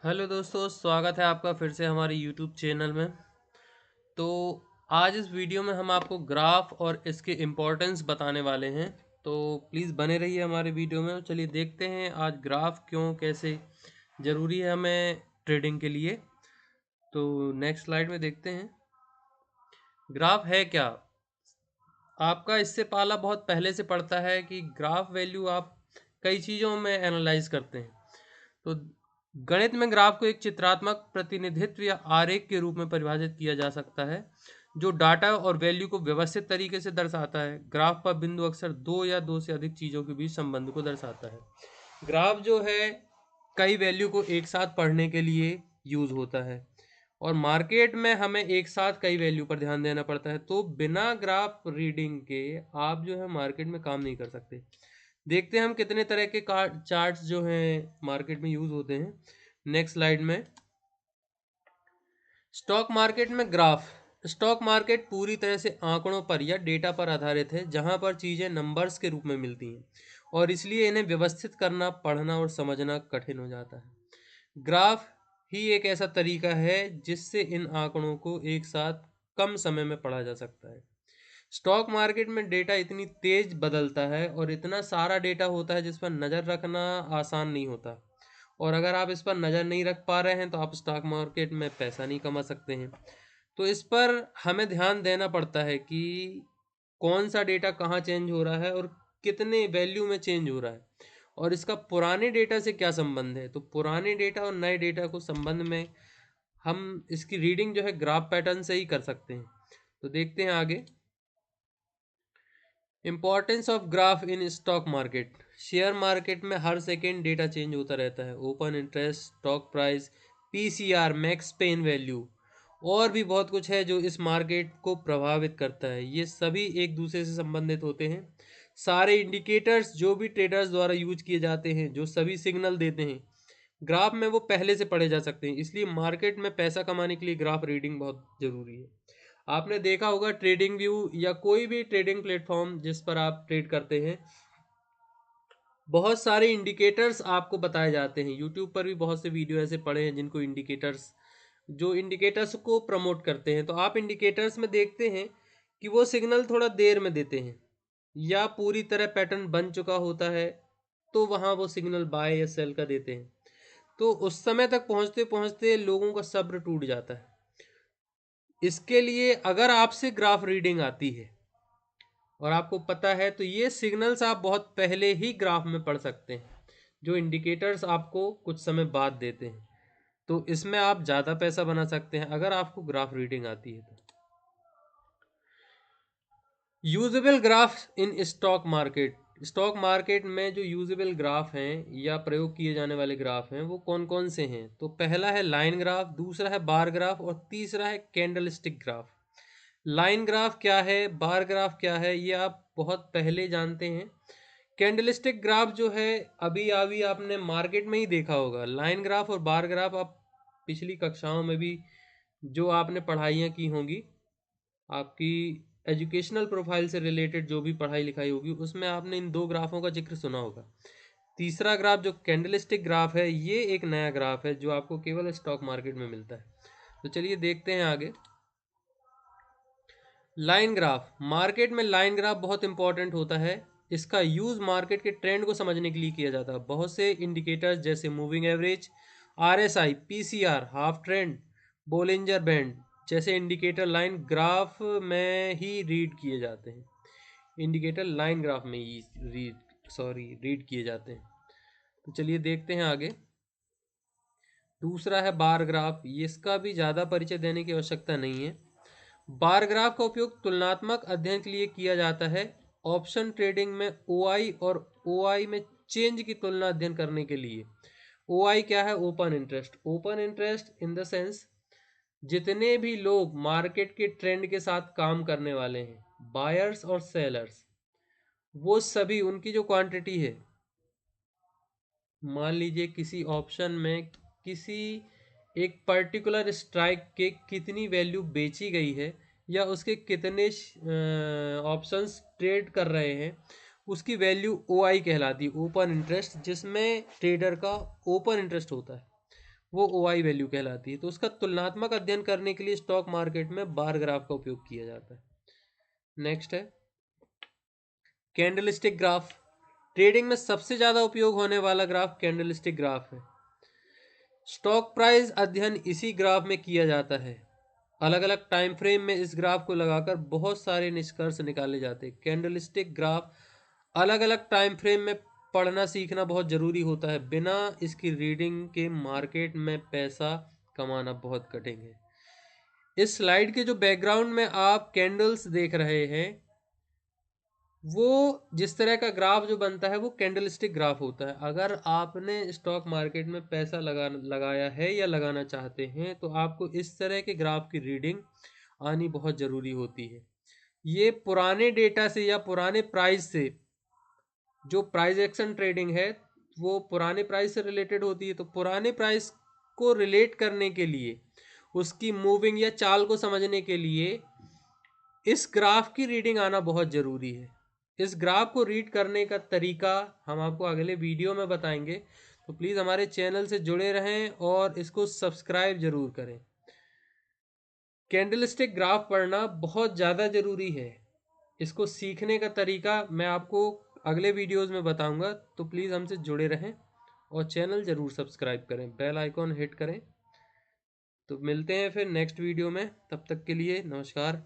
Hello दोस्तों, स्वागत है आपका फिर से हमारे यूट्यूब चैनल में। तो आज इस वीडियो में हम आपको ग्राफ और इसके इम्पोर्टेंस बताने वाले हैं। तो प्लीज़ बने रहिए हमारे वीडियो में। चलिए देखते हैं आज ग्राफ क्यों कैसे ज़रूरी है हमें ट्रेडिंग के लिए। तो नेक्स्ट स्लाइड में देखते हैं ग्राफ है क्या। आपका इससे पहला बहुत पहले से पड़ता है कि ग्राफ वैल्यू आप कई चीज़ों में एनालाइज करते हैं। तो गणित में ग्राफ को एक चित्रात्मक प्रतिनिधित्व या आरेख के रूप में परिभाषित किया जा सकता है जो डाटा और वैल्यू को व्यवस्थित तरीके से दर्शाता है। ग्राफ पर बिंदु अक्सर दो या दो से अधिक चीज़ों के बीच संबंध को दर्शाता है। ग्राफ जो है कई वैल्यू को एक साथ पढ़ने के लिए यूज होता है और मार्केट में हमें एक साथ कई वैल्यू पर ध्यान देना पड़ता है। तो बिना ग्राफ रीडिंग के आप जो है मार्केट में काम नहीं कर सकते। देखते हैं हम कितने तरह के चार्ट्स जो हैं मार्केट में यूज होते हैं। नेक्स्ट स्लाइड में स्टॉक मार्केट में ग्राफ। स्टॉक मार्केट पूरी तरह से आंकड़ों पर या डेटा पर आधारित है जहां पर चीजें नंबर्स के रूप में मिलती हैं और इसलिए इन्हें व्यवस्थित करना, पढ़ना और समझना कठिन हो जाता है। ग्राफ ही एक ऐसा तरीका है जिससे इन आंकड़ों को एक साथ कम समय में पढ़ा जा सकता है। स्टॉक मार्केट में डेटा इतनी तेज बदलता है और इतना सारा डेटा होता है जिस पर नज़र रखना आसान नहीं होता। और अगर आप इस पर नज़र नहीं रख पा रहे हैं तो आप स्टॉक मार्केट में पैसा नहीं कमा सकते हैं। तो इस पर हमें ध्यान देना पड़ता है कि कौन सा डेटा कहाँ चेंज हो रहा है और कितने वैल्यू में चेंज हो रहा है और इसका पुराने डेटा से क्या संबंध है। तो पुराने डेटा और नए डेटा को संबंध में हम इसकी रीडिंग जो है ग्राफ पैटर्न से ही कर सकते हैं। तो देखते हैं आगे। Importance of graph in stock market. Share market में हर सेकेंड डेटा चेंज होता रहता है। Open interest, stock price, PCR, max pain value और भी बहुत कुछ है जो इस मार्केट को प्रभावित करता है। ये सभी एक दूसरे से संबंधित होते हैं। सारे इंडिकेटर्स जो भी ट्रेडर्स द्वारा यूज किए जाते हैं, जो सभी सिग्नल देते हैं ग्राफ में, वो पहले से पढ़े जा सकते हैं। इसलिए मार्केट में पैसा कमाने के लिए ग्राफ रीडिंग बहुत ज़रूरी है। आपने देखा होगा ट्रेडिंग व्यू या कोई भी ट्रेडिंग प्लेटफॉर्म जिस पर आप ट्रेड करते हैं, बहुत सारे इंडिकेटर्स आपको बताए जाते हैं। यूट्यूब पर भी बहुत से वीडियो ऐसे पड़े हैं जिनको इंडिकेटर्स को प्रमोट करते हैं। तो आप इंडिकेटर्स में देखते हैं कि वो सिग्नल थोड़ा देर में देते हैं या पूरी तरह पैटर्न बन चुका होता है, तो वहाँ वो सिग्नल बाय या सेल का देते हैं। तो उस समय तक पहुँचते पहुँचते लोगों का सब्र टूट जाता है। इसके लिए अगर आपसे ग्राफ रीडिंग आती है और आपको पता है तो ये सिग्नल्स आप बहुत पहले ही ग्राफ में पढ़ सकते हैं, जो इंडिकेटर्स आपको कुछ समय बाद देते हैं। तो इसमें आप ज़्यादा पैसा बना सकते हैं अगर आपको ग्राफ रीडिंग आती है तो। Usable graph in stock market. Stock market में जो यूजेबल ग्राफ हैं या प्रयोग किए जाने वाले ग्राफ हैं वो कौन कौन से हैं। तो पहला है लाइन ग्राफ, दूसरा है बार ग्राफ और तीसरा है candle stick graph. Line graph क्या है, बार ग्राफ क्या है, ये आप बहुत पहले जानते हैं। कैंडलस्टिक ग्राफ जो है अभी अभी आपने मार्केट में ही देखा होगा। लाइन ग्राफ और बार ग्राफ आप पिछली कक्षाओं में भी जो आपने पढ़ाइयाँ की होंगी, आपकी एजुकेशनल प्रोफाइल से रिलेटेड जो भी पढ़ाई लिखाई होगी उसमें आपने इन दो ग्राफों का जिक्र सुना होगा। तीसरा ग्राफ जो कैंडलस्टिक ग्राफ है ये एक नया ग्राफ है जो आपको केवल स्टॉक मार्केट में मिलता है। तो चलिए देखते हैं आगे। Line graph. मार्केट में लाइन ग्राफ बहुत इंपॉर्टेंट होता है। इसका यूज़ मार्केट के ट्रेंड को समझने के लिए किया जाता है। बहुत से इंडिकेटर्स जैसे moving average, RSI, PCR, half trend, Bollinger band जैसे इंडिकेटर लाइन ग्राफ में ही रीड किए जाते हैं। इंडिकेटर लाइन ग्राफ में ही रीड किए जाते हैं। तो चलिए देखते हैं आगे। दूसरा है बार ग्राफ। इसका भी ज़्यादा परिचय देने की आवश्यकता नहीं है। बार ग्राफ का उपयोग तुलनात्मक अध्ययन के लिए किया जाता है। ऑप्शन ट्रेडिंग में ओआई और ओआई में चेंज की तुलना अध्ययन करने के लिए। ओआई क्या है? Open interest. Open interest in the sense जितने भी लोग मार्केट के ट्रेंड के साथ काम करने वाले हैं, बायर्स और सेलर्स, वो सभी उनकी जो क्वांटिटी है, मान लीजिए किसी ऑप्शन में किसी एक पर्टिकुलर स्ट्राइक के कितनी वैल्यू बेची गई है या उसके कितने ऑप्शंस ट्रेड कर रहे हैं, उसकी वैल्यू ओआई कहलाती है, ओपन इंटरेस्ट, जिसमें ट्रेडर का ओपन इंटरेस्ट होता है। वो OI वैल्यू कहलाती है। तो उसका तुलनात्मक अध्ययन करने के लिए स्टॉक मार्केट में बार ग्राफ का उपयोग किया जाता है। नेक्स्ट है कैंडलस्टिक ग्राफ। ट्रेडिंग में सबसे ज़्यादा उपयोग होने वाला ग्राफ कैंडलस्टिक ग्राफ है। स्टॉक प्राइस अध्ययन इसी ग्राफ में किया जाता है। अलग अलग टाइम फ्रेम में इस ग्राफ को लगाकर बहुत सारे निष्कर्ष निकाले जाते हैं। कैंडलस्टिक ग्राफ अलग अलग टाइम फ्रेम में पढ़ना सीखना बहुत ज़रूरी होता है। बिना इसकी रीडिंग के मार्केट में पैसा कमाना बहुत कठिन है। इस स्लाइड के जो बैकग्राउंड में आप कैंडल्स देख रहे हैं, वो जिस तरह का ग्राफ जो बनता है वो कैंडलस्टिक ग्राफ होता है। अगर आपने स्टॉक मार्केट में पैसा लगाया है या लगाना चाहते हैं तो आपको इस तरह के ग्राफ की रीडिंग आनी बहुत ज़रूरी होती है। ये पुराने डेटा से या पुराने प्राइस से, जो प्राइस एक्शन ट्रेडिंग है वो पुराने प्राइस से रिलेटेड होती है, तो पुराने प्राइस को रिलेट करने के लिए, उसकी मूविंग या चाल को समझने के लिए इस ग्राफ की रीडिंग आना बहुत ज़रूरी है। इस ग्राफ को रीड करने का तरीका हम आपको अगले वीडियो में बताएंगे, तो प्लीज़ हमारे चैनल से जुड़े रहें और इसको सब्सक्राइब ज़रूर करें। कैंडलस्टिक ग्राफ पढ़ना बहुत ज़्यादा ज़रूरी है। इसको सीखने का तरीका मैं आपको अगले वीडियोस में बताऊंगा, तो प्लीज़ हमसे जुड़े रहें और चैनल ज़रूर सब्सक्राइब करें, बेल आइकॉन हिट करें। तो मिलते हैं फिर नेक्स्ट वीडियो में, तब तक के लिए नमस्कार।